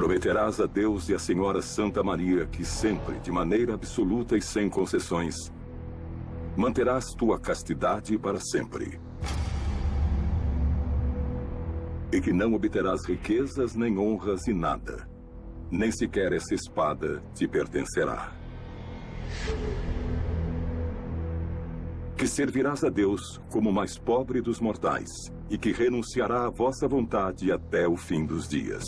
Prometerás a Deus e à Senhora Santa Maria que sempre, de maneira absoluta e sem concessões, manterás tua castidade para sempre. E que não obterás riquezas nem honras e nada, nem sequer essa espada te pertencerá. Que servirás a Deus como o mais pobre dos mortais, e que renunciará à vossa vontade até o fim dos dias.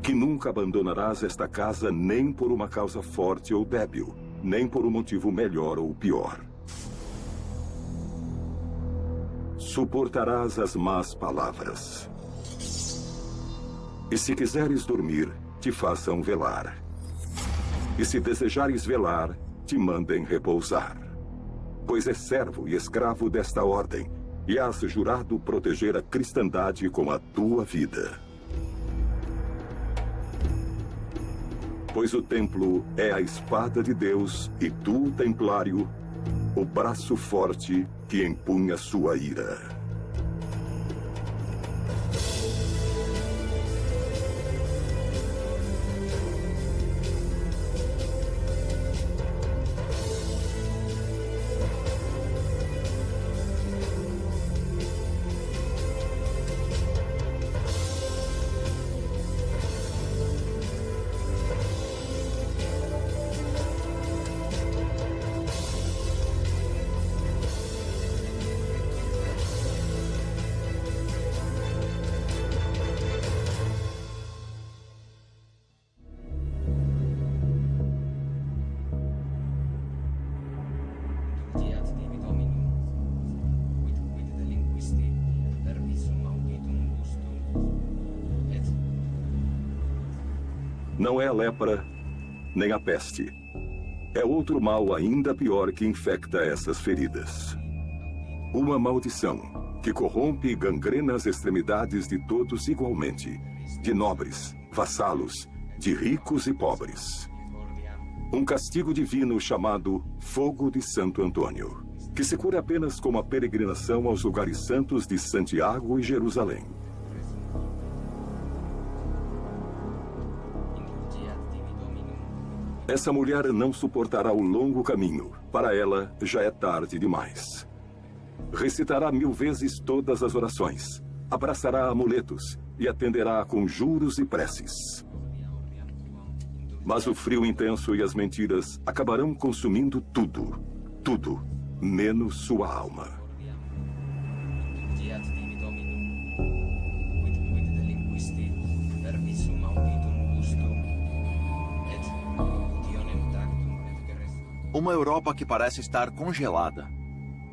Que nunca abandonarás esta casa nem por uma causa forte ou débil, nem por um motivo melhor ou pior. Suportarás as más palavras. E se quiseres dormir, te façam velar. E se desejares velar, te mandem repousar. Pois és servo e escravo desta ordem, e has jurado proteger a cristandade com a tua vida. Pois o templo é a espada de Deus, e tu, templário, o braço forte que empunha sua ira. Não é a lepra, nem a peste. É outro mal ainda pior que infecta essas feridas. Uma maldição que corrompe e gangrena as extremidades de todos igualmente, de nobres, vassalos, de ricos e pobres. Um castigo divino chamado Fogo de Santo Antônio, que se cura apenas com a peregrinação aos lugares santos de Santiago e Jerusalém. Essa mulher não suportará o longo caminho. Para ela, já é tarde demais. Recitará 1000 vezes todas as orações. Abraçará amuletos e atenderá a conjuros e preces. Mas o frio intenso e as mentiras acabarão consumindo tudo. Tudo, menos sua alma. Uma Europa que parece estar congelada.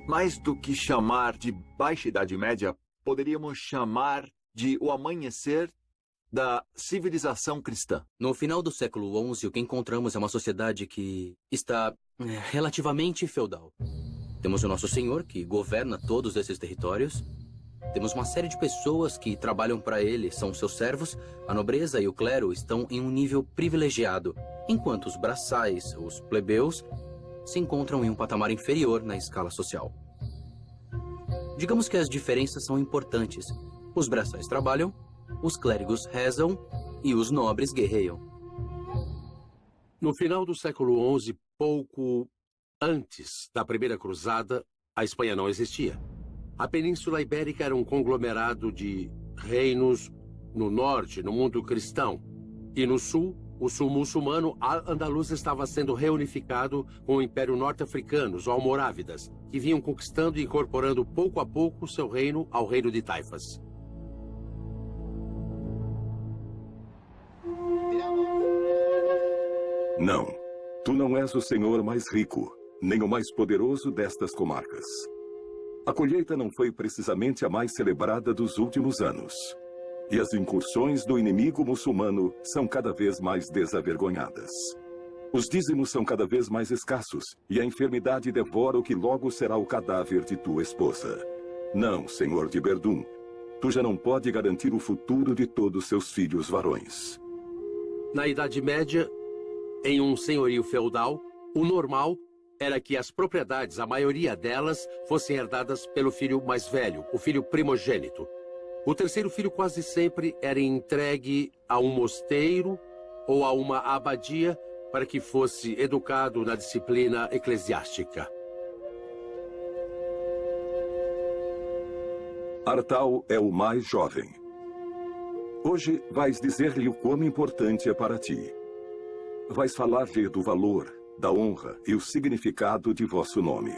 Mais do que chamar de Baixa Idade Média, poderíamos chamar de o amanhecer da civilização cristã. No final do século XI, o que encontramos é uma sociedade que está relativamente feudal. Temos o Nosso Senhor, que governa todos esses territórios. Temos uma série de pessoas que trabalham para ele, são seus servos. A nobreza e o clero estão em um nível privilegiado, enquanto os braçais, os plebeus, se encontram em um patamar inferior na escala social. Digamos que as diferenças são importantes. Os braçais trabalham, os clérigos rezam e os nobres guerreiam. No final do século XI, pouco antes da Primeira Cruzada, a Espanha não existia. A Península Ibérica era um conglomerado de reinos no norte, no mundo cristão, e no sul, o sul muçulmano. Al-Andalus estava sendo reunificado com o Império Norte-Africano, os Almorávidas, que vinham conquistando e incorporando pouco a pouco seu reino ao reino de Taifas. Não, tu não és o senhor mais rico, nem o mais poderoso destas comarcas. A colheita não foi precisamente a mais celebrada dos últimos anos. E as incursões do inimigo muçulmano são cada vez mais desavergonhadas. Os dízimos são cada vez mais escassos, e a enfermidade devora o que logo será o cadáver de tua esposa. Não, senhor de Verdun, tu já não pode garantir o futuro de todos seus filhos varões. Na Idade Média, em um senhorio feudal, o normal era que as propriedades, a maioria delas, fossem herdadas pelo filho mais velho, o filho primogênito. O terceiro filho quase sempre era entregue a um mosteiro ou a uma abadia para que fosse educado na disciplina eclesiástica. Artal é o mais jovem. Hoje vais dizer-lhe o quão importante é para ti. Vais falar-lhe do valor, da honra e o significado de vosso nome.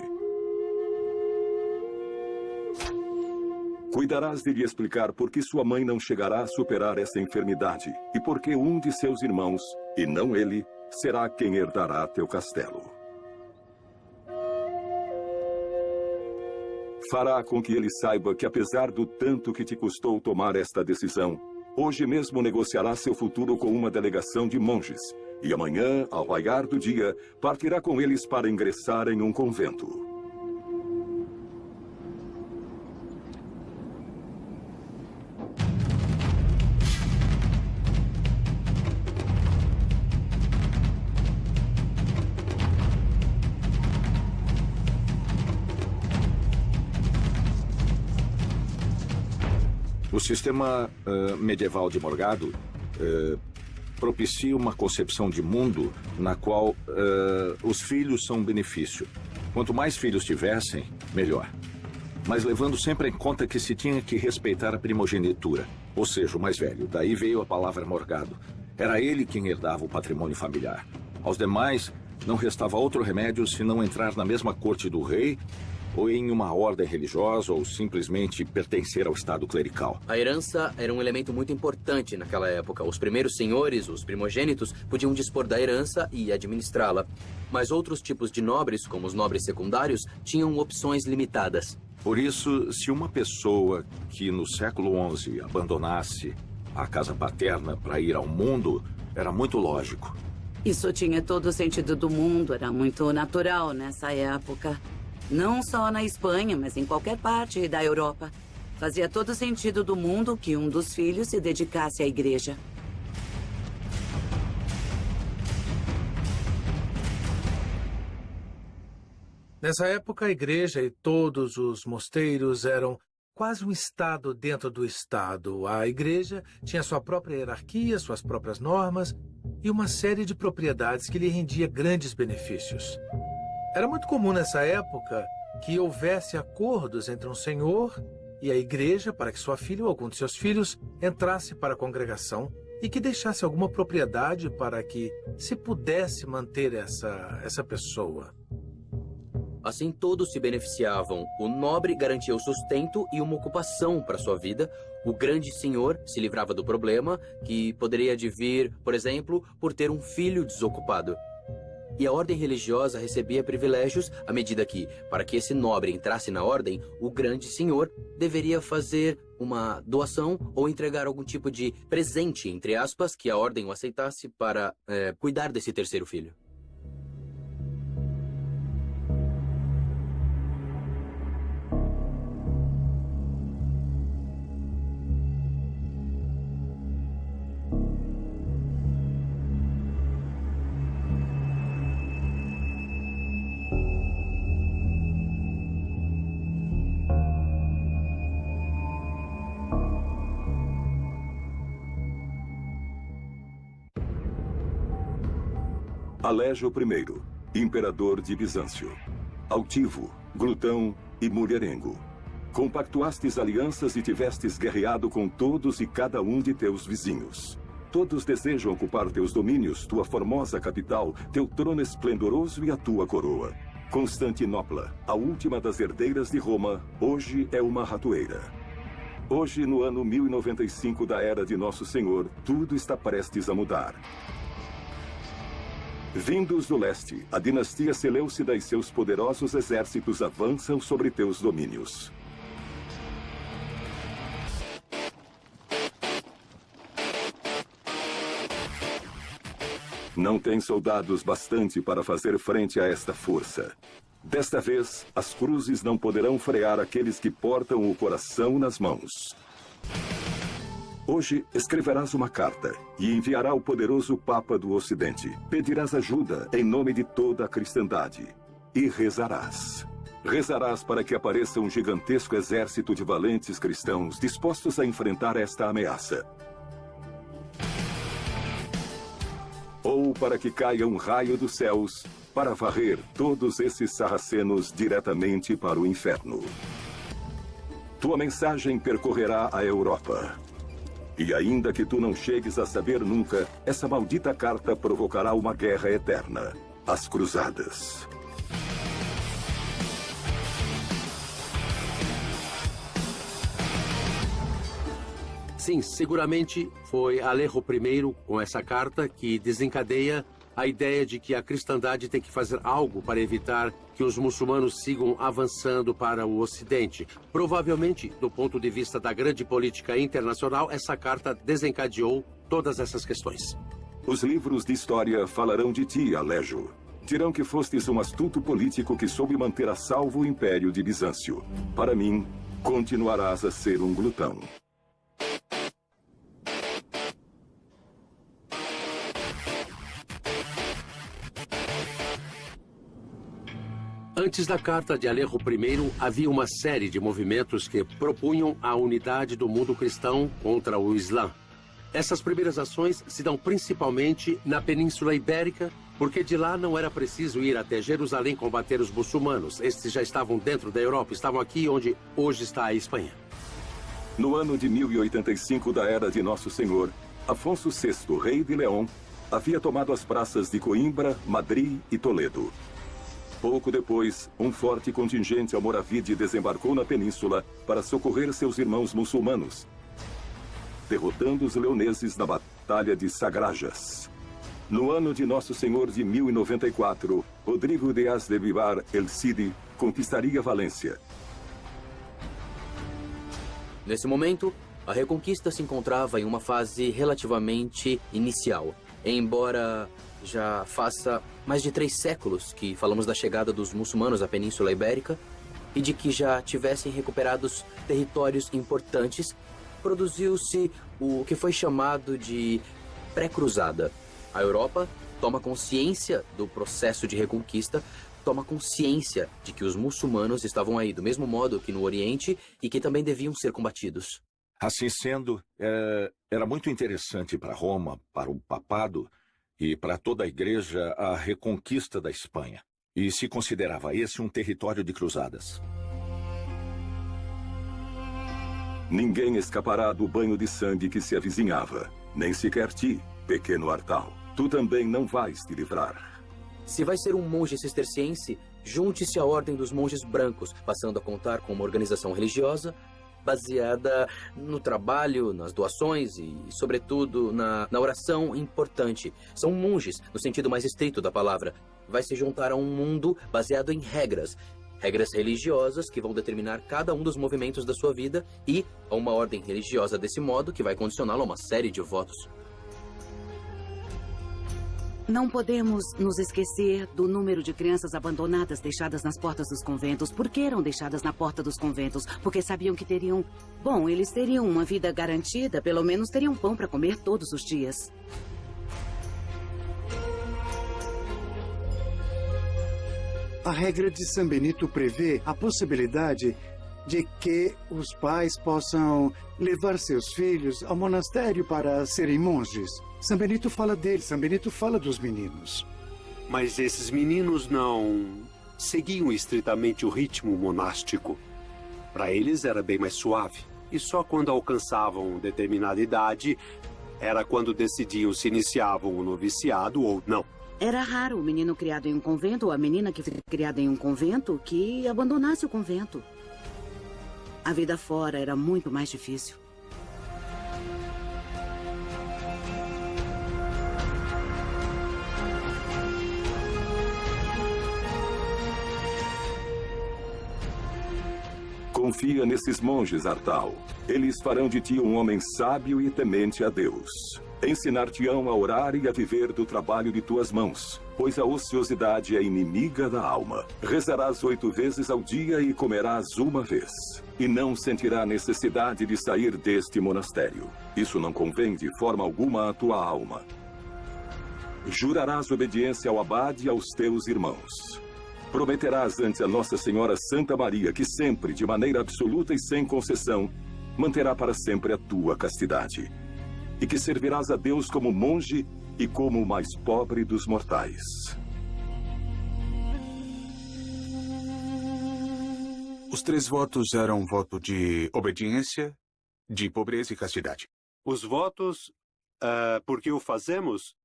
Cuidarás de lhe explicar por que sua mãe não chegará a superar essa enfermidade e por que um de seus irmãos, e não ele, será quem herdará teu castelo. Fará com que ele saiba que, apesar do tanto que te custou tomar esta decisão, hoje mesmo negociará seu futuro com uma delegação de monges, e amanhã, ao raiar do dia, partirá com eles para ingressar em um convento. O sistema medieval de Morgado propicia uma concepção de mundo na qual os filhos são um benefício. Quanto mais filhos tivessem, melhor. Mas levando sempre em conta que se tinha que respeitar a primogenitura, ou seja, o mais velho. Daí veio a palavra Morgado. Era ele quem herdava o patrimônio familiar. Aos demais, não restava outro remédio senão entrar na mesma corte do rei, ou em uma ordem religiosa, ou simplesmente pertencer ao estado clerical. A herança era um elemento muito importante naquela época. Os primeiros senhores, os primogênitos, podiam dispor da herança e administrá-la. Mas outros tipos de nobres, como os nobres secundários, tinham opções limitadas. Por isso, se uma pessoa que no século XI abandonasse a casa paterna para ir ao mundo, era muito lógico. Isso tinha todo o sentido do mundo, era muito natural nessa época. Não só na Espanha, mas em qualquer parte da Europa. Fazia todo sentido do mundo que um dos filhos se dedicasse à igreja. Nessa época, a igreja e todos os mosteiros eram quase um estado dentro do estado. A igreja tinha sua própria hierarquia, suas próprias normas e uma série de propriedades que lhe rendia grandes benefícios. Era muito comum nessa época que houvesse acordos entre um senhor e a igreja para que sua filha ou algum de seus filhos entrasse para a congregação e que deixasse alguma propriedade para que se pudesse manter essa pessoa. Assim, todos se beneficiavam. O nobre garantia o sustento e uma ocupação para sua vida. O grande senhor se livrava do problema, que poderia advir, por exemplo, por ter um filho desocupado. E a ordem religiosa recebia privilégios à medida que, para que esse nobre entrasse na ordem, o grande senhor deveria fazer uma doação ou entregar algum tipo de presente, entre aspas, que a ordem o aceitasse para cuidar desse terceiro filho. Alégio I, imperador de Bizâncio. Altivo, glutão e mulherengo. Compactuastes alianças e tivestes guerreado com todos e cada um de teus vizinhos. Todos desejam ocupar teus domínios, tua formosa capital, teu trono esplendoroso e a tua coroa. Constantinopla, a última das herdeiras de Roma, hoje é uma ratoeira. Hoje, no ano 1095 da Era de Nosso Senhor, tudo está prestes a mudar. Vindos do leste, a dinastia Seleucida e seus poderosos exércitos avançam sobre teus domínios. Não tem soldados bastante para fazer frente a esta força. Desta vez, as cruzes não poderão frear aqueles que portam o coração nas mãos. Hoje escreverás uma carta e enviará ao poderoso Papa do Ocidente. Pedirás ajuda em nome de toda a cristandade e rezarás. Rezarás para que apareça um gigantesco exército de valentes cristãos dispostos a enfrentar esta ameaça. Ou para que caia um raio dos céus para varrer todos esses sarracenos diretamente para o inferno. Tua mensagem percorrerá a Europa. E ainda que tu não chegues a saber nunca, essa maldita carta provocará uma guerra eterna. As Cruzadas. Sim, seguramente foi Alejo I, com essa carta, que desencadeia a ideia de que a cristandade tem que fazer algo para evitar que os muçulmanos sigam avançando para o Ocidente. Provavelmente, do ponto de vista da grande política internacional, essa carta desencadeou todas essas questões. Os livros de história falarão de ti, Alejo. Dirão que fostes um astuto político que soube manter a salvo o Império de Bizâncio. Para mim, continuarás a ser um glutão. Antes da carta de Alejo I, havia uma série de movimentos que propunham a unidade do mundo cristão contra o Islã. Essas primeiras ações se dão principalmente na Península Ibérica, porque de lá não era preciso ir até Jerusalém combater os muçulmanos. Estes já estavam dentro da Europa, estavam aqui onde hoje está a Espanha. No ano de 1085 da Era de Nosso Senhor, Afonso VI, rei de León, havia tomado as praças de Coimbra, Madrid e Toledo. Pouco depois, um forte contingente almorávide desembarcou na península para socorrer seus irmãos muçulmanos, derrotando os leoneses na Batalha de Sagrajas. No ano de Nosso Senhor de 1094, Rodrigo Díaz de Vivar el Cid conquistaria Valência. Nesse momento, a Reconquista se encontrava em uma fase relativamente inicial, embora já faça mais de 3 séculos que falamos da chegada dos muçulmanos à Península Ibérica e de que já tivessem recuperados territórios importantes, produziu-se o que foi chamado de pré-cruzada. A Europa toma consciência do processo de reconquista, toma consciência de que os muçulmanos estavam aí do mesmo modo que no Oriente e que também deviam ser combatidos. Assim sendo, era muito interessante para Roma, para o papado e para toda a igreja a reconquista da Espanha. E se considerava esse um território de cruzadas. Ninguém escapará do banho de sangue que se avizinhava, nem sequer ti, pequeno Artal. Tu também não vais te livrar. Se vai ser um monge cisterciense, junte-se à Ordem dos Monges Brancos, passando a contar com uma organização religiosa baseada no trabalho, nas doações e, sobretudo, na oração importante. São monges, no sentido mais estrito da palavra. Vai se juntar a um mundo baseado em regras. Regras religiosas que vão determinar cada um dos movimentos da sua vida e a uma ordem religiosa desse modo que vai condicioná-lo a uma série de votos. Não podemos nos esquecer do número de crianças abandonadas deixadas nas portas dos conventos. Por que eram deixadas na porta dos conventos? Porque sabiam que teriam... Bom, eles teriam uma vida garantida, pelo menos teriam pão para comer todos os dias. A regra de São Benito prevê a possibilidade de que os pais possam levar seus filhos ao monastério para serem monges. São Benito fala deles, São Benito fala dos meninos. Mas esses meninos não seguiam estritamente o ritmo monástico. Para eles era bem mais suave. E só quando alcançavam determinada idade era quando decidiam se iniciavam o noviciado ou não. Era raro o menino criado em um convento ou a menina que foi criada em um convento que abandonasse o convento. A vida fora era muito mais difícil. Confia nesses monges, Artal. Eles farão de ti um homem sábio e temente a Deus. Ensinar-te-ão a orar e a viver do trabalho de tuas mãos, pois a ociosidade é inimiga da alma. Rezarás 8 vezes ao dia e comerás uma vez. E não sentirá necessidade de sair deste monastério. Isso não convém de forma alguma à tua alma. Jurarás obediência ao abade e aos teus irmãos. Prometerás ante a Nossa Senhora Santa Maria que sempre, de maneira absoluta e sem concessão, manterá para sempre a tua castidade. E que servirás a Deus como monge e como o mais pobre dos mortais. Os 3 votos eram voto de obediência, de pobreza e castidade. Os votos, por que o fazemos?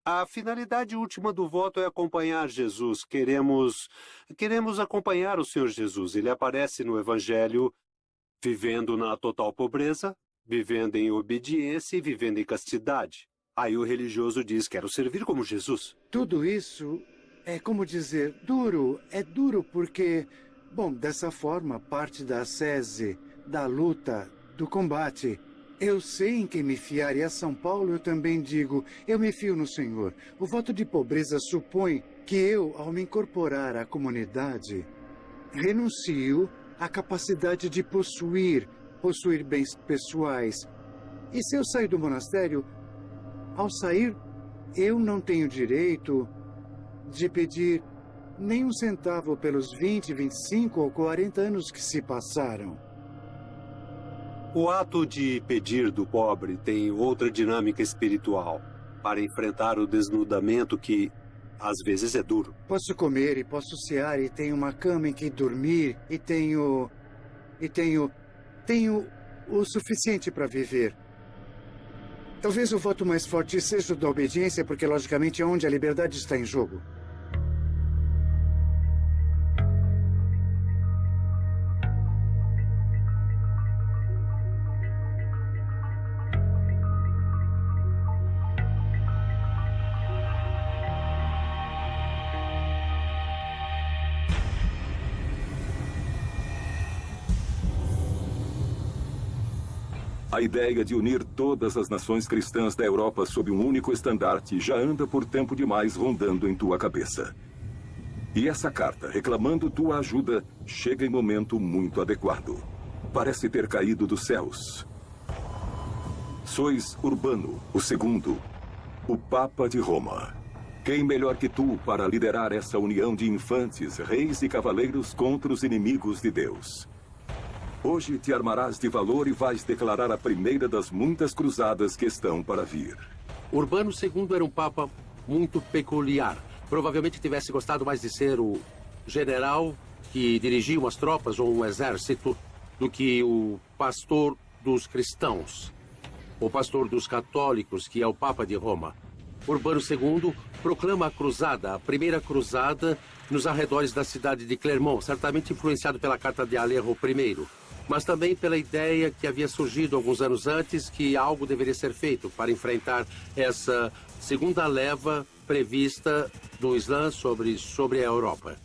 A finalidade última do voto é acompanhar Jesus. Queremos acompanhar o Senhor Jesus. Ele aparece no Evangelho vivendo na total pobreza, vivendo em obediência e vivendo em castidade. Aí o religioso diz, quero servir como Jesus. Tudo isso é, como dizer, duro. É duro porque, bom, dessa forma, parte da ascese, da luta, do combate. Eu sei em quem me fiar e a São Paulo eu também digo, eu me fio no Senhor. O voto de pobreza supõe que eu, ao me incorporar à comunidade, renuncio à capacidade de possuir bens pessoais. E se eu sair do monastério, ao sair, eu não tenho direito de pedir nem um centavo pelos 20, 25 ou 40 anos que se passaram. O ato de pedir do pobre tem outra dinâmica espiritual para enfrentar o desnudamento que, às vezes, é duro. Posso comer e posso cear e tenho uma cama em que dormir e tenho o suficiente para viver. Talvez o voto mais forte seja o da obediência, porque, logicamente, é onde a liberdade está em jogo. A ideia de unir todas as nações cristãs da Europa sob um único estandarte já anda por tempo demais rondando em tua cabeça. E essa carta, reclamando tua ajuda, chega em momento muito adequado. Parece ter caído dos céus. Sois Urbano, o segundo, o Papa de Roma. Quem melhor que tu para liderar essa união de infantes, reis e cavaleiros contra os inimigos de Deus? Hoje te armarás de valor e vais declarar a primeira das muitas cruzadas que estão para vir. Urbano II era um papa muito peculiar. Provavelmente tivesse gostado mais de ser o general que dirigia umas tropas ou um exército do que o pastor dos cristãos, o pastor dos católicos, que é o Papa de Roma. Urbano II proclama a cruzada, a primeira cruzada, nos arredores da cidade de Clermont, certamente influenciado pela Carta de Alejo I, mas também pela ideia que havia surgido alguns anos antes que algo deveria ser feito para enfrentar essa segunda leva prevista do Islã sobre a Europa.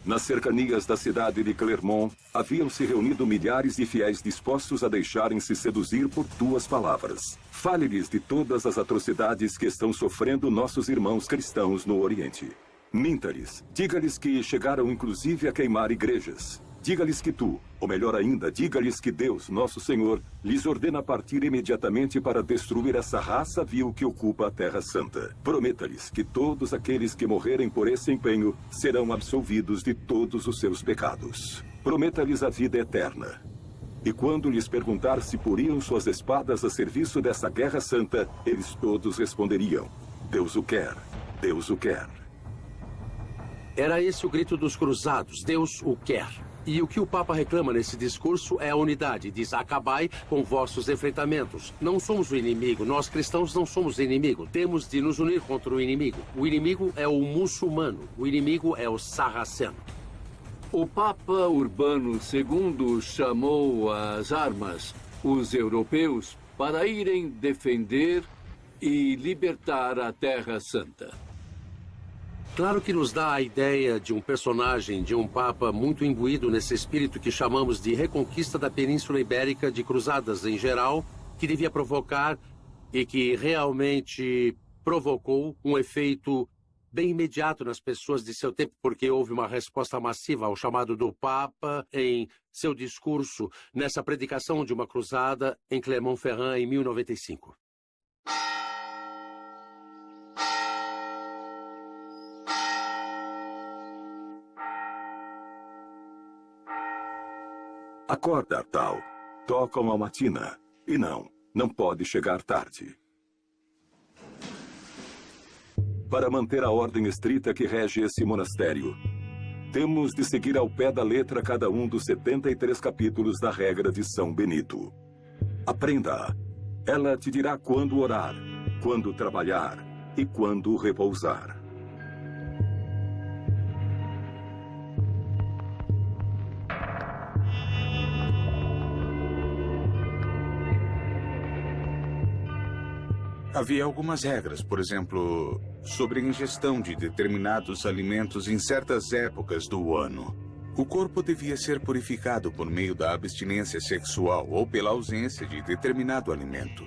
Nas cercanias da cidade de Clermont, haviam se reunido milhares de fiéis dispostos a deixarem-se seduzir por tuas palavras. Fale-lhes de todas as atrocidades que estão sofrendo nossos irmãos cristãos no Oriente. Minta-lhes, diga-lhes que chegaram inclusive a queimar igrejas. Diga-lhes que tu, ou melhor ainda, diga-lhes que Deus, nosso Senhor, lhes ordena partir imediatamente para destruir essa raça vil que ocupa a Terra Santa. Prometa-lhes que todos aqueles que morrerem por esse empenho serão absolvidos de todos os seus pecados. Prometa-lhes a vida eterna. E quando lhes perguntar se poriam suas espadas a serviço dessa guerra santa, eles todos responderiam: Deus o quer, Deus o quer. Era esse o grito dos cruzados, Deus o quer. E o que o Papa reclama nesse discurso é a unidade. Diz, acabai com vossos enfrentamentos. Não somos o inimigo, nós cristãos não somos o inimigo. Temos de nos unir contra o inimigo. O inimigo é o muçulmano, o inimigo é o sarraceno. O Papa Urbano II chamou às armas os europeus para irem defender e libertar a Terra Santa. Claro que nos dá a ideia de um personagem, de um papa muito imbuído nesse espírito que chamamos de reconquista da Península Ibérica, de cruzadas em geral, que devia provocar e que realmente provocou um efeito bem imediato nas pessoas de seu tempo, porque houve uma resposta massiva ao chamado do Papa em seu discurso nessa predicação de uma cruzada em Clermont-Ferrand em 1095. Acorda, Artal. Tocam a matina. E não pode chegar tarde. Para manter a ordem estrita que rege esse monastério, temos de seguir ao pé da letra cada um dos 73 capítulos da regra de São Benito. Aprenda-a. Ela te dirá quando orar, quando trabalhar e quando repousar. Havia algumas regras, por exemplo, sobre a ingestão de determinados alimentos em certas épocas do ano. O corpo devia ser purificado por meio da abstinência sexual ou pela ausência de determinado alimento.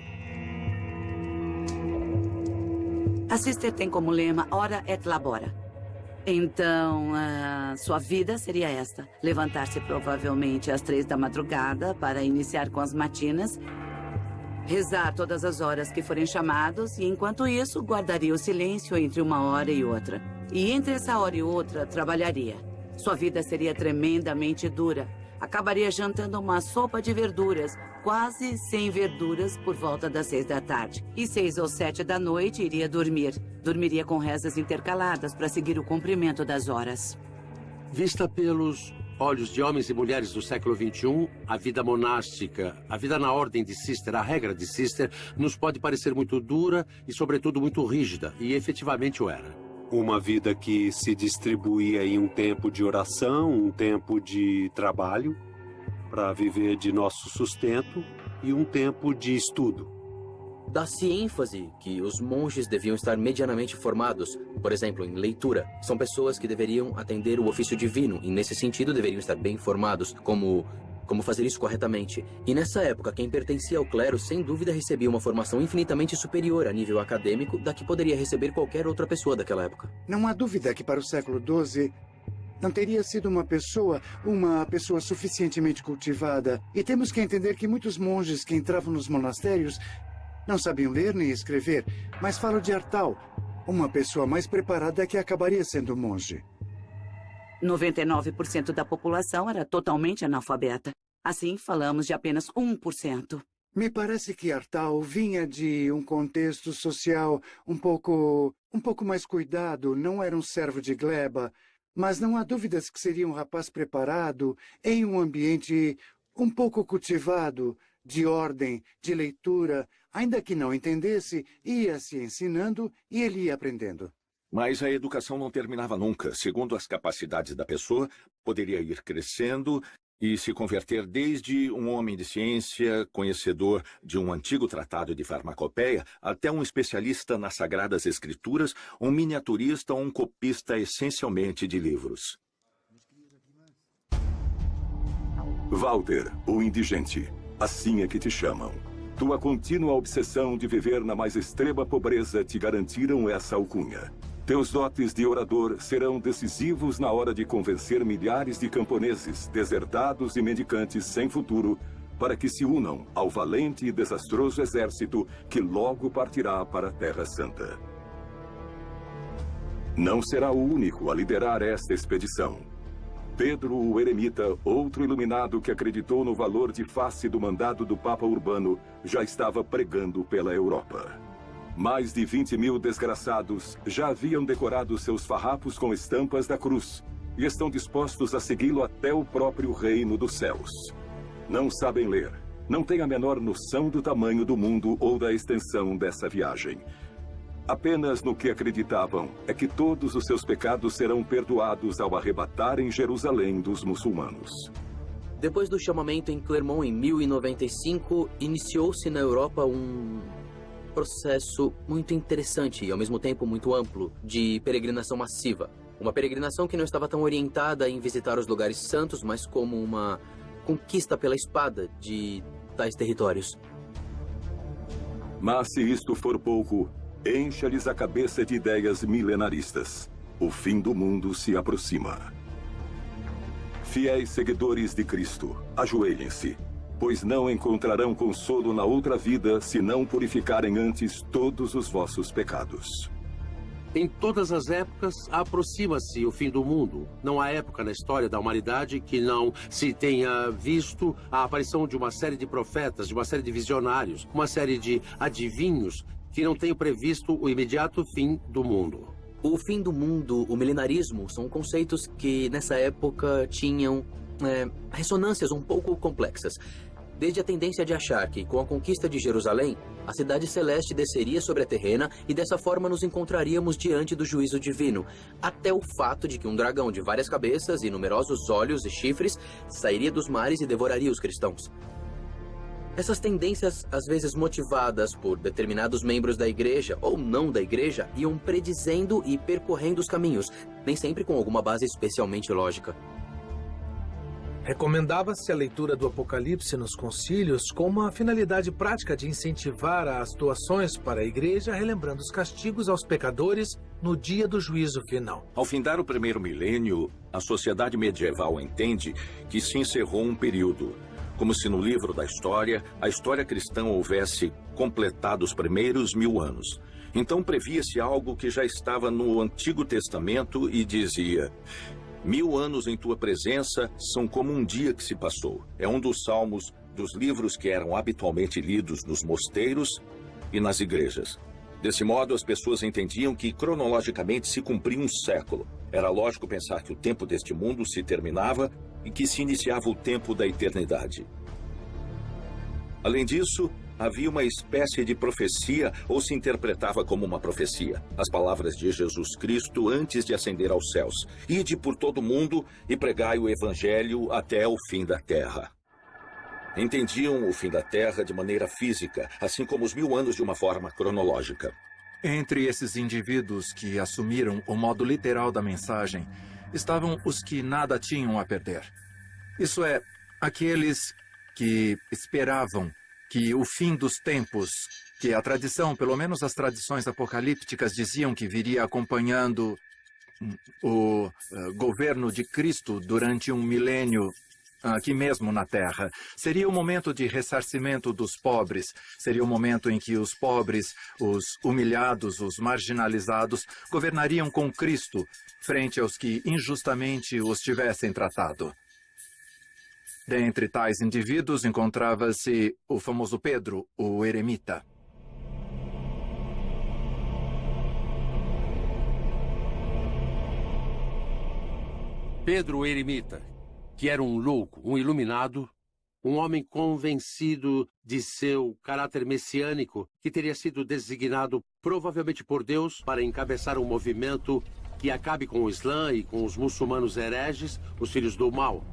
A Sister tem como lema Ora et Labora. Então, sua vida seria esta. Levantar-se provavelmente às 3 da madrugada para iniciar com as matinas, rezar todas as horas que forem chamados e, enquanto isso, guardaria o silêncio entre uma hora e outra. E entre essa hora e outra, trabalharia. Sua vida seria tremendamente dura. Acabaria jantando uma sopa de verduras, quase sem verduras, por volta das 6 da tarde. E 6 ou 7 da noite iria dormir. Dormiria com rezas intercaladas para seguir o cumprimento das horas. Vista pelos olhos de homens e mulheres do século XXI, a vida monástica, a vida na ordem de Sister, a regra de Sister, nos pode parecer muito dura e, sobretudo, muito rígida. E efetivamente o era. Uma vida que se distribuía em um tempo de oração, um tempo de trabalho, para viver de nosso sustento, e um tempo de estudo. Dá-se ênfase que os monges deviam estar medianamente formados, por exemplo, em leitura. São pessoas que deveriam atender o ofício divino e, nesse sentido, deveriam estar bem formados, como fazer isso corretamente. E nessa época, quem pertencia ao clero, sem dúvida, recebia uma formação infinitamente superior a nível acadêmico da que poderia receber qualquer outra pessoa daquela época. Não há dúvida que para o século XII não teria sido uma pessoa suficientemente cultivada. E temos que entender que muitos monges que entravam nos monastérios não sabiam ler nem escrever, mas falo de Artal, uma pessoa mais preparada que acabaria sendo monge. 99% da população era totalmente analfabeta. Assim, falamos de apenas 1%. Me parece que Artal vinha de um contexto social um pouco mais cuidado, não era um servo de gleba, mas não há dúvidas que seria um rapaz preparado em um ambiente um pouco cultivado, de ordem, de leitura. Ainda que não entendesse, ia se ensinando e ele ia aprendendo. Mas a educação não terminava nunca. Segundo as capacidades da pessoa, poderia ir crescendo e se converter desde um homem de ciência, conhecedor de um antigo tratado de farmacopeia, até um especialista nas Sagradas Escrituras, um miniaturista ou um copista essencialmente de livros. Walter, o indigente. Assim é que te chamam. Tua contínua obsessão de viver na mais extrema pobreza te garantiram essa alcunha. Teus dotes de orador serão decisivos na hora de convencer milhares de camponeses, deserdados e mendicantes sem futuro, para que se unam ao valente e desastroso exército que logo partirá para a Terra Santa. Não será o único a liderar esta expedição. Pedro o Eremita, outro iluminado que acreditou no valor de face do mandado do Papa Urbano, já estava pregando pela Europa. Mais de 20.000 desgraçados já haviam decorado seus farrapos com estampas da cruz e estão dispostos a segui-lo até o próprio reino dos céus. Não sabem ler, não têm a menor noção do tamanho do mundo ou da extensão dessa viagem. Apenas no que acreditavam é que todos os seus pecados serão perdoados ao arrebatarem Jerusalém dos muçulmanos. Depois do chamamento em Clermont em 1095, iniciou-se na Europa um processo muito interessante e ao mesmo tempo muito amplo de peregrinação massiva. Uma peregrinação que não estava tão orientada em visitar os lugares santos, mas como uma conquista pela espada de tais territórios. Mas se isto for pouco, encha-lhes a cabeça de ideias milenaristas. O fim do mundo se aproxima. Fiéis seguidores de Cristo, ajoelhem-se, pois não encontrarão consolo na outra vida se não purificarem antes todos os vossos pecados. Em todas as épocas, aproxima-se o fim do mundo. Não há época na história da humanidade que não se tenha visto a aparição de uma série de profetas, de uma série de visionários, uma série de adivinhos que não tenham previsto o imediato fim do mundo. O fim do mundo, o milenarismo, são conceitos que nessa época tinham ressonâncias um pouco complexas. Desde a tendência de achar que, com a conquista de Jerusalém, a cidade celeste desceria sobre a terrena e dessa forma nos encontraríamos diante do juízo divino, até o fato de que um dragão de várias cabeças e numerosos olhos e chifres sairia dos mares e devoraria os cristãos. Essas tendências, às vezes motivadas por determinados membros da igreja ou não da igreja, iam predizendo e percorrendo os caminhos, nem sempre com alguma base especialmente lógica. Recomendava-se a leitura do Apocalipse nos concílios com uma finalidade prática de incentivar as doações para a igreja, relembrando os castigos aos pecadores no dia do juízo final. Ao findar o primeiro milênio, a sociedade medieval entende que se encerrou um período, como se no livro da história, a história cristã houvesse completado os primeiros 1000 anos. Então previa-se algo que já estava no Antigo Testamento e dizia: 1000 anos em tua presença são como um dia que se passou. É um dos salmos dos livros que eram habitualmente lidos nos mosteiros e nas igrejas. Desse modo, as pessoas entendiam que cronologicamente se cumpria um século. Era lógico pensar que o tempo deste mundo se terminava e que se iniciava o tempo da eternidade. Além disso, havia uma espécie de profecia, ou se interpretava como uma profecia. As palavras de Jesus Cristo antes de ascender aos céus: ide por todo o mundo e pregai o evangelho até o fim da terra. Entendiam o fim da terra de maneira física, assim como os 1000 anos de uma forma cronológica. Entre esses indivíduos que assumiram o modo literal da mensagem, estavam os que nada tinham a perder. Isso é, aqueles que esperavam que o fim dos tempos, que a tradição, pelo menos as tradições apocalípticas, diziam que viria acompanhando o governo de Cristo durante um milênio aqui mesmo na Terra. Seria o momento de ressarcimento dos pobres, seria o momento em que os pobres, os humilhados, os marginalizados, governariam com Cristo frente aos que injustamente os tivessem tratado. Dentre tais indivíduos encontrava-se o famoso Pedro, o eremita. Pedro, o eremita, que era um louco, um iluminado, um homem convencido de seu caráter messiânico, que teria sido designado provavelmente por Deus para encabeçar um movimento que acabe com o Islã e com os muçulmanos hereges, os filhos do mal.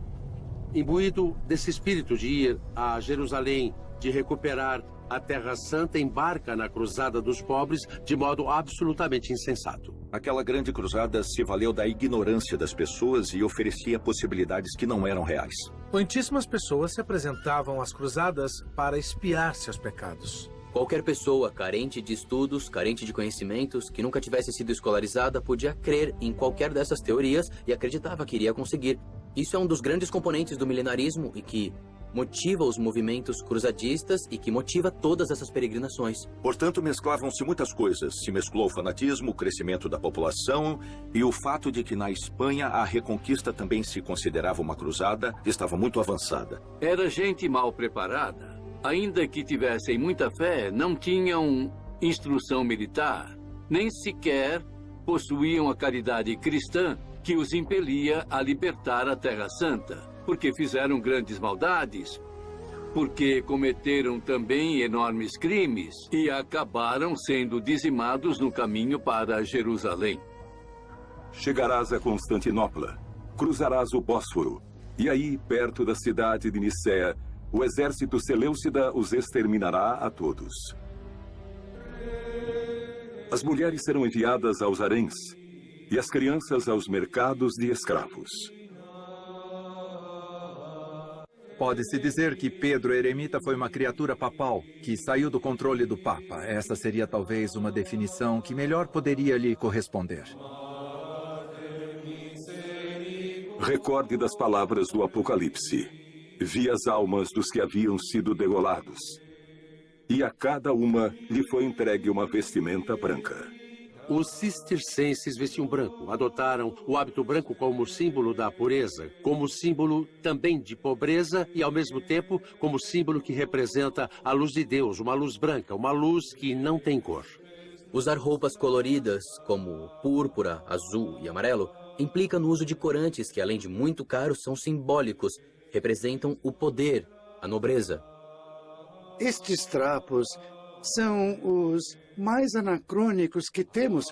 Imbuído desse espírito de ir a Jerusalém, de recuperar a Terra Santa, embarca na Cruzada dos Pobres de modo absolutamente insensato. Aquela grande cruzada se valeu da ignorância das pessoas e oferecia possibilidades que não eram reais. Muitíssimas pessoas se apresentavam às cruzadas para expiar seus pecados. Qualquer pessoa carente de estudos, carente de conhecimentos, que nunca tivesse sido escolarizada, podia crer em qualquer dessas teorias e acreditava que iria conseguir. Isso é um dos grandes componentes do milenarismo e que motiva os movimentos cruzadistas e que motiva todas essas peregrinações. Portanto, mesclavam-se muitas coisas. Se mesclou o fanatismo, o crescimento da população e o fato de que na Espanha a reconquista também se considerava uma cruzada, estava muito avançada. Era gente mal preparada. Ainda que tivessem muita fé, não tinham instrução militar, nem sequer possuíam a caridade cristã que os impelia a libertar a Terra Santa, porque fizeram grandes maldades, porque cometeram também enormes crimes e acabaram sendo dizimados no caminho para Jerusalém. Chegarás a Constantinopla, cruzarás o Bósforo, e aí, perto da cidade de Nicéia, o exército seleucida os exterminará a todos. As mulheres serão enviadas aos haréns e as crianças aos mercados de escravos. Pode-se dizer que Pedro Eremita foi uma criatura papal que saiu do controle do Papa. Essa seria talvez uma definição que melhor poderia lhe corresponder. Recorde das palavras do Apocalipse. Vi as almas dos que haviam sido degolados, e a cada uma lhe foi entregue uma vestimenta branca. Os cistercenses vestiam branco, adotaram o hábito branco como símbolo da pureza, como símbolo também de pobreza e, ao mesmo tempo, como símbolo que representa a luz de Deus, uma luz branca, uma luz que não tem cor. Usar roupas coloridas, como púrpura, azul e amarelo, implica no uso de corantes que, além de muito caros, são simbólicos, representam o poder, a nobreza. Estes trapos são os mais anacrônicos que temos,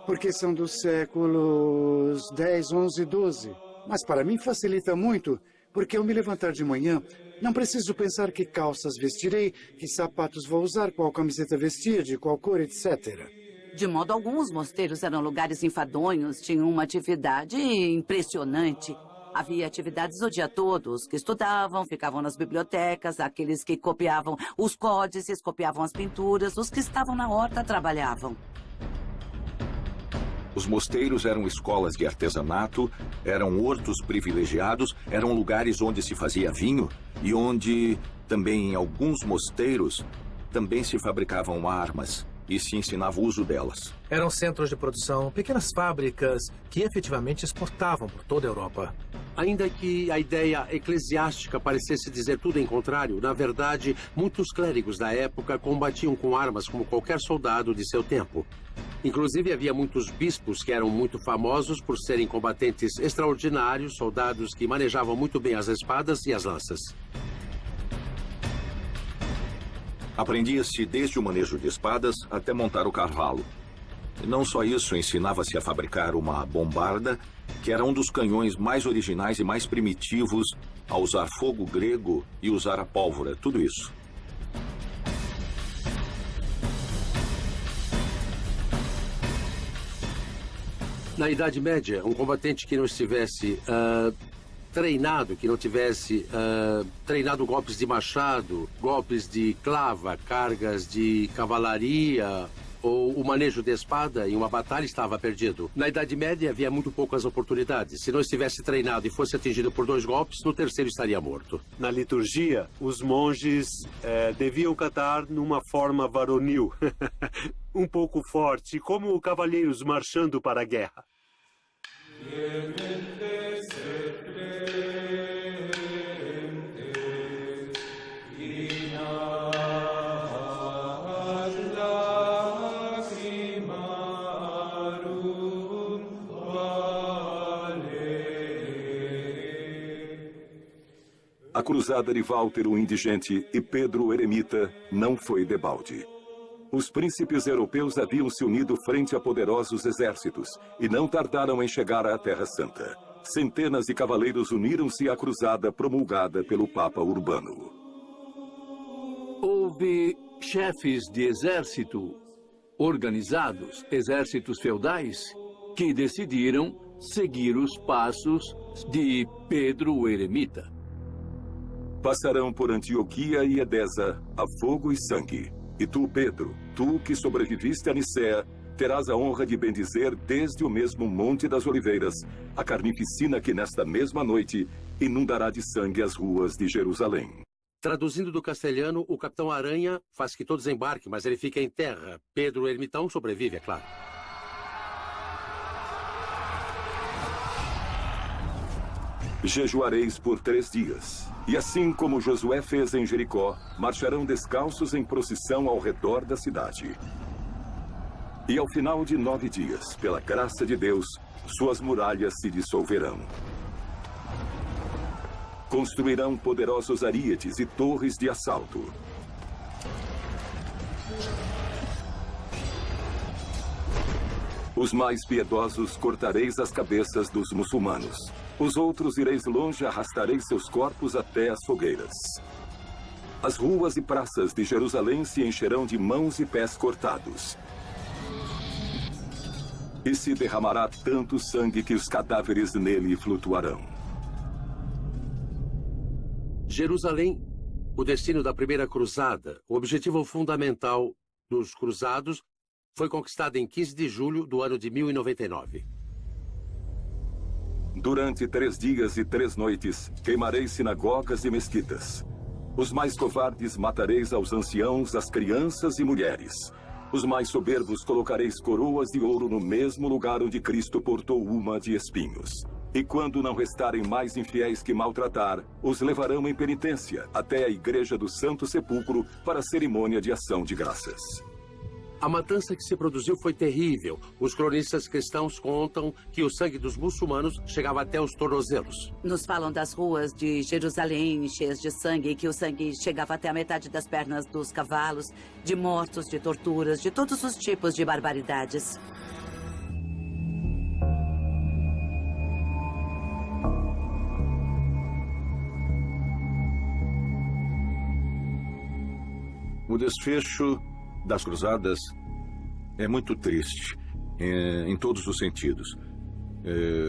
porque são dos séculos 10, 11, 12. Mas para mim facilita muito, porque ao me levantar de manhã, não preciso pensar que calças vestirei, que sapatos vou usar, qual camiseta vestir, de qual cor, etc. De modo algum, os mosteiros eram lugares enfadonhos, tinham uma atividade impressionante. Havia atividades o dia todo. Os que estudavam ficavam nas bibliotecas, aqueles que copiavam os códices, copiavam as pinturas, os que estavam na horta trabalhavam. Os mosteiros eram escolas de artesanato, eram hortos privilegiados, eram lugares onde se fazia vinho e onde, também em alguns mosteiros, também se fabricavam armas e se ensinava o uso delas. Eram centros de produção, pequenas fábricas que efetivamente exportavam por toda a Europa. Ainda que a ideia eclesiástica parecesse dizer tudo em contrário, na verdade, muitos clérigos da época combatiam com armas como qualquer soldado de seu tempo. Inclusive, havia muitos bispos que eram muito famosos por serem combatentes extraordinários, soldados que manejavam muito bem as espadas e as lanças. Aprendia-se desde o manejo de espadas até montar o cavalo. E não só isso, ensinava-se a fabricar uma bombarda, que era um dos canhões mais originais e mais primitivos, a usar fogo grego e usar a pólvora, tudo isso. Na Idade Média, um combatente que não estivesse treinado, que não tivesse treinado golpes de machado, golpes de clava, cargas de cavalaria ou o manejo de espada em uma batalha, estava perdido. Na Idade Média havia muito poucas oportunidades. Se não estivesse treinado e fosse atingido por 2 golpes, no terceiro estaria morto. Na liturgia, os monges deviam cantar numa forma varonil, um pouco forte, como cavalheiros marchando para a guerra. A cruzada de Walter o Indigente e Pedro o Eremita não foi debalde. Os príncipes europeus haviam se unido frente a poderosos exércitos e não tardaram em chegar à Terra Santa. Centenas de cavaleiros uniram-se à cruzada promulgada pelo Papa Urbano. Houve chefes de exército organizados, exércitos feudais, que decidiram seguir os passos de Pedro o Eremita. Passarão por Antioquia e Edesa a fogo e sangue. E tu, Pedro, tu que sobreviviste a Nicéia, terás a honra de bendizer desde o mesmo Monte das Oliveiras a carnificina que nesta mesma noite inundará de sangue as ruas de Jerusalém. Traduzindo do castelhano, o Capitão Aranha faz que todos embarquem, mas ele fica em terra. Pedro o Ermitão sobrevive, é claro. Jejuareis por 3 dias. E assim como Josué fez em Jericó, marcharão descalços em procissão ao redor da cidade. E ao final de 9 dias, pela graça de Deus, suas muralhas se dissolverão. Construirão poderosos aríetes e torres de assalto. Os mais piedosos cortareis as cabeças dos muçulmanos. Os outros ireis longe, arrastareis seus corpos até as fogueiras. As ruas e praças de Jerusalém se encherão de mãos e pés cortados. E se derramará tanto sangue que os cadáveres nele flutuarão. Jerusalém, o destino da primeira cruzada, o objetivo fundamental dos cruzados, foi conquistada em 15 de julho do ano de 1099. Durante 3 dias e 3 noites, queimareis sinagogas e mesquitas. Os mais covardes matareis aos anciãos, às crianças e mulheres. Os mais soberbos colocareis coroas de ouro no mesmo lugar onde Cristo portou uma de espinhos. E quando não restarem mais infiéis que maltratar, os levarão em penitência até a igreja do Santo Sepulcro para a cerimônia de ação de graças. A matança que se produziu foi terrível. Os cronistas cristãos contam que o sangue dos muçulmanos chegava até os tornozelos. Nos falam das ruas de Jerusalém cheias de sangue, e que o sangue chegava até a metade das pernas dos cavalos, de mortos, de torturas, de todos os tipos de barbaridades. O desfecho das cruzadas é muito triste, em todos os sentidos.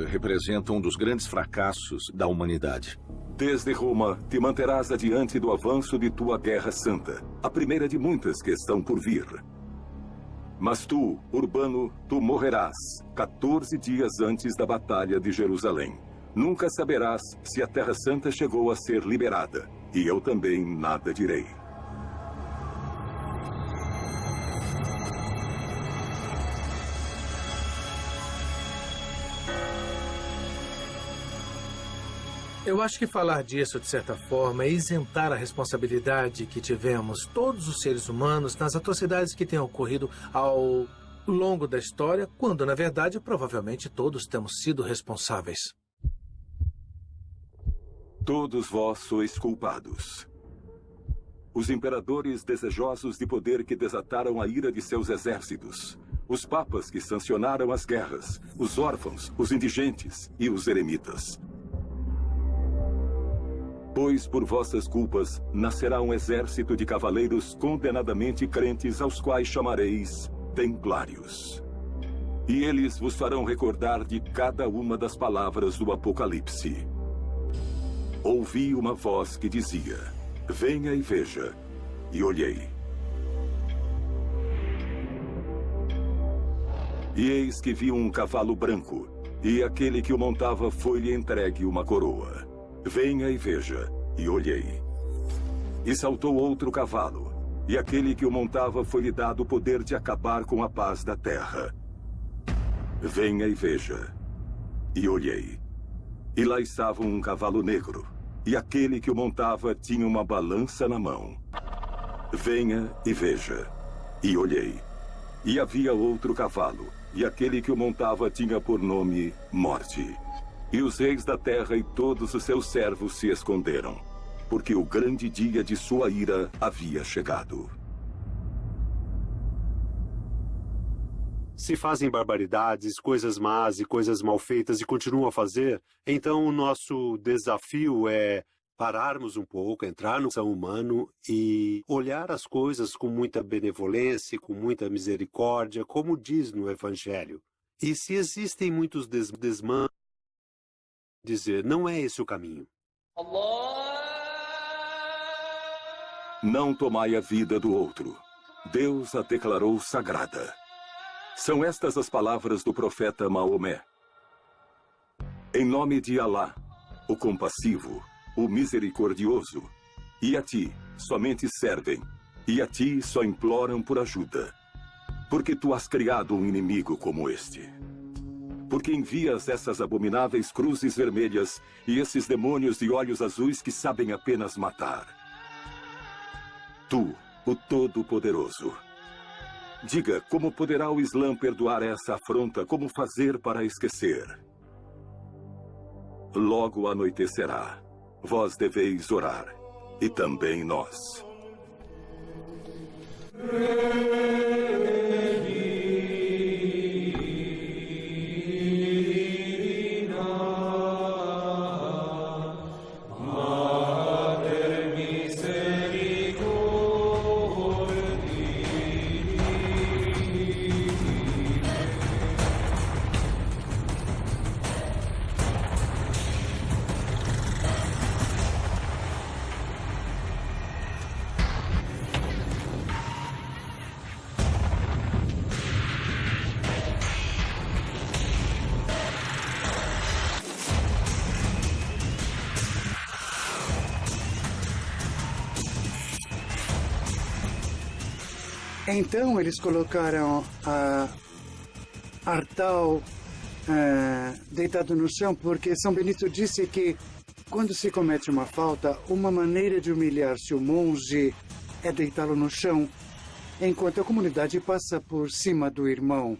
Representa um dos grandes fracassos da humanidade. Desde Roma, te manterás adiante do avanço de tua guerra santa, a primeira de muitas que estão por vir. Mas tu, Urbano, tu morrerás 14 dias antes da Batalha de Jerusalém. Nunca saberás se a Terra Santa chegou a ser liberada, e eu também nada direi. Eu acho que falar disso, de certa forma, é isentar a responsabilidade que tivemos, todos os seres humanos, nas atrocidades que têm ocorrido ao longo da história, quando, na verdade, provavelmente todos temos sido responsáveis. Todos vós sois culpados. Os imperadores desejosos de poder que desataram a ira de seus exércitos. Os papas que sancionaram as guerras. Os órfãos, os indigentes e os eremitas. Pois por vossas culpas nascerá um exército de cavaleiros condenadamente crentes, aos quais chamareis templários. E eles vos farão recordar de cada uma das palavras do Apocalipse. Ouvi uma voz que dizia: venha e veja. E olhei. E eis que vi um cavalo branco, e aquele que o montava foi-lhe entregue uma coroa. Venha e veja, e olhei. E saltou outro cavalo, e aquele que o montava foi-lhe dado o poder de acabar com a paz da terra. Venha e veja, e olhei. E lá estava um cavalo negro, e aquele que o montava tinha uma balança na mão. Venha e veja, e olhei. E havia outro cavalo, e aquele que o montava tinha por nome Morte. E os reis da terra e todos os seus servos se esconderam, porque o grande dia de sua ira havia chegado. Se fazem barbaridades, coisas más e coisas mal feitas e continuam a fazer, então o nosso desafio é pararmos um pouco, entrar no coração humano e olhar as coisas com muita benevolência, com muita misericórdia, como diz no Evangelho. E se existem muitos desmandos, dizer, não é esse o caminho. Não tomai a vida do outro. Deus a declarou sagrada. São estas as palavras do profeta Maomé. Em nome de Alá, o compassivo, o misericordioso, e a ti somente servem, e a ti só imploram por ajuda. Porque tu has criado um inimigo como este. Porque envias essas abomináveis cruzes vermelhas e esses demônios de olhos azuis que sabem apenas matar. Tu, o Todo-Poderoso. Diga, como poderá o Islã perdoar essa afronta? Como fazer para esquecer? Logo anoitecerá. Vós deveis orar. E também nós. Então eles colocaram Artal deitado no chão, porque São Benito disse que quando se comete uma falta, uma maneira de humilhar-se o monge é deitá-lo no chão, enquanto a comunidade passa por cima do irmão.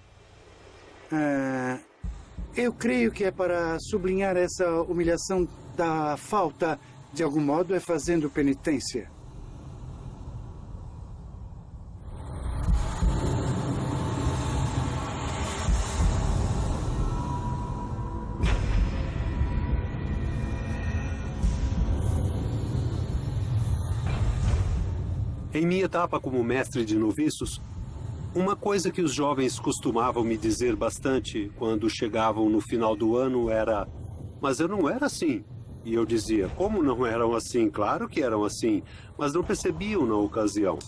Eu creio que é para sublinhar essa humilhação da falta, de algum modo, é fazendo penitência. Em minha etapa como mestre de noviços, uma coisa que os jovens costumavam me dizer bastante quando chegavam no final do ano era: mas eu não era assim. E eu dizia: como não eram assim? Claro que eram assim, mas não percebiam na ocasião.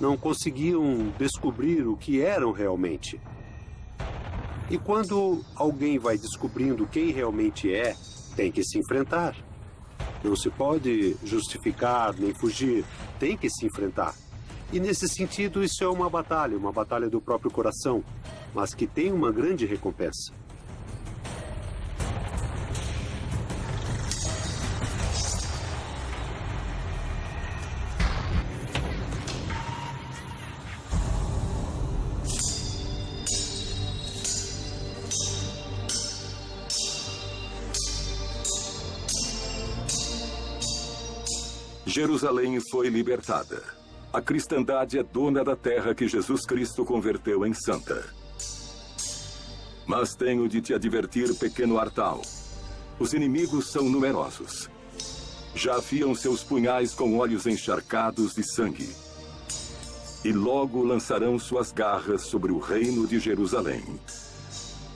Não conseguiam descobrir o que eram realmente. E quando alguém vai descobrindo quem realmente é, tem que se enfrentar. Não se pode justificar nem fugir, tem que se enfrentar. E nesse sentido, isso é uma batalha do próprio coração, mas que tem uma grande recompensa. Jerusalém foi libertada. A cristandade é dona da terra que Jesus Cristo converteu em santa. Mas tenho de te advertir, pequeno Artal. Os inimigos são numerosos. Já afiam seus punhais com olhos encharcados de sangue. E logo lançarão suas garras sobre o reino de Jerusalém.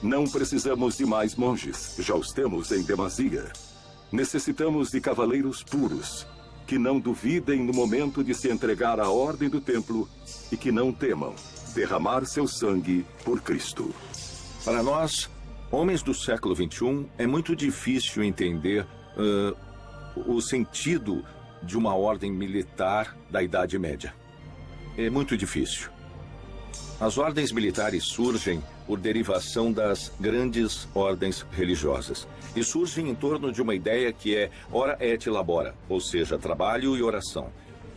Não precisamos de mais monges, já os temos em demasia. Necessitamos de cavaleiros puros, que não duvidem no momento de se entregar à ordem do templo e que não temam derramar seu sangue por Cristo. Para nós, homens do século XXI, é muito difícil entender o sentido de uma ordem militar da Idade Média. É muito difícil. As ordens militares surgem por derivação das grandes ordens religiosas. E surgem em torno de uma ideia que é ora et labora, ou seja, trabalho e oração.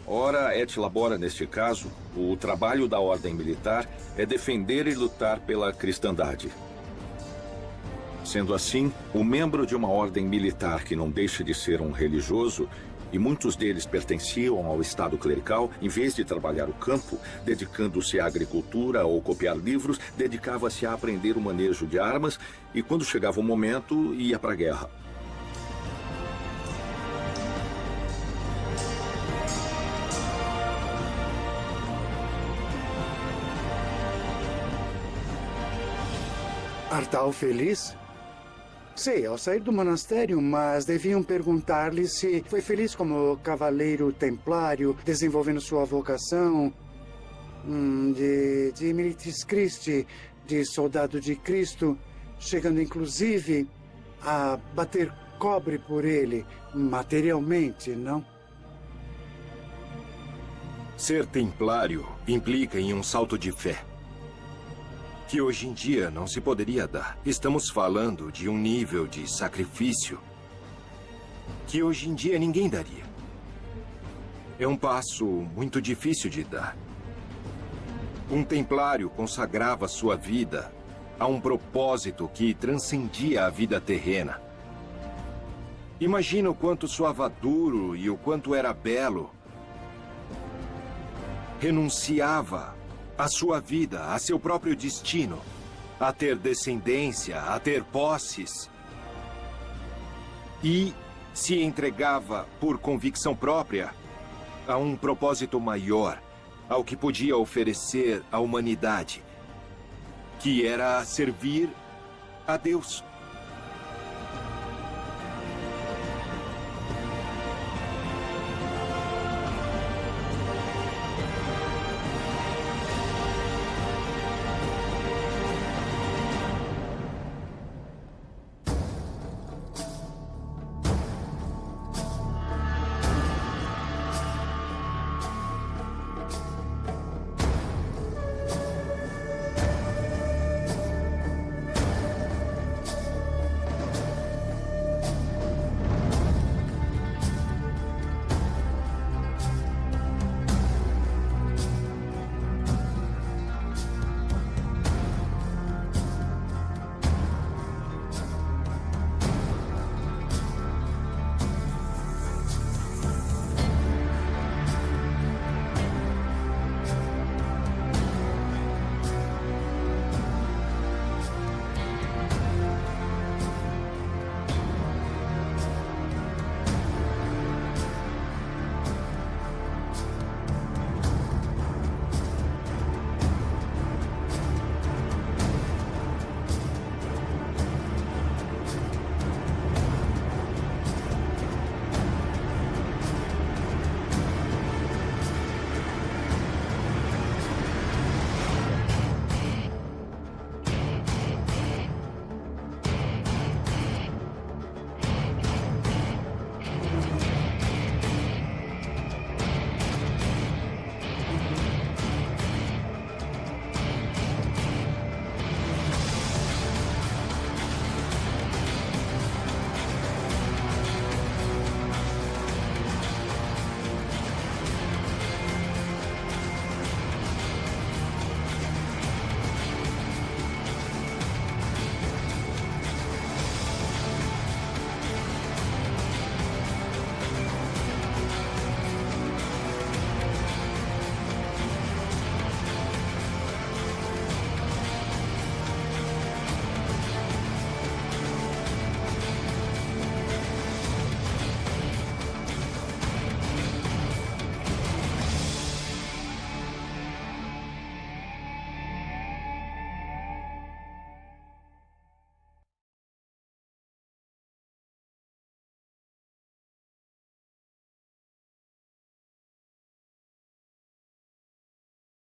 Ora et labora, neste caso, o trabalho da ordem militar é defender e lutar pela cristandade. Sendo assim, o membro de uma ordem militar que não deixa de ser um religioso, e muitos deles pertenciam ao estado clerical, em vez de trabalhar o campo, dedicando-se à agricultura ou copiar livros, dedicava-se a aprender o manejo de armas e, quando chegava o momento, ia para a guerra. Artal feliz? Sim, ao sair do monastério, mas deviam perguntar-lhe se foi feliz como cavaleiro templário, desenvolvendo sua vocação de Militis Christi, de soldado de Cristo, chegando inclusive a bater cobre por ele, materialmente, não? Ser templário implica em um salto de fé, que hoje em dia não se poderia dar. Estamos falando de um nível de sacrifício que hoje em dia ninguém daria. É um passo muito difícil de dar. Um templário consagrava sua vida a um propósito que transcendia a vida terrena. Imagina o quanto soava duro e o quanto era belo. Renunciava a sua vida, a seu próprio destino, a ter descendência, a ter posses. E se entregava por convicção própria a um propósito maior, ao que podia oferecer à humanidade, que era servir a Deus.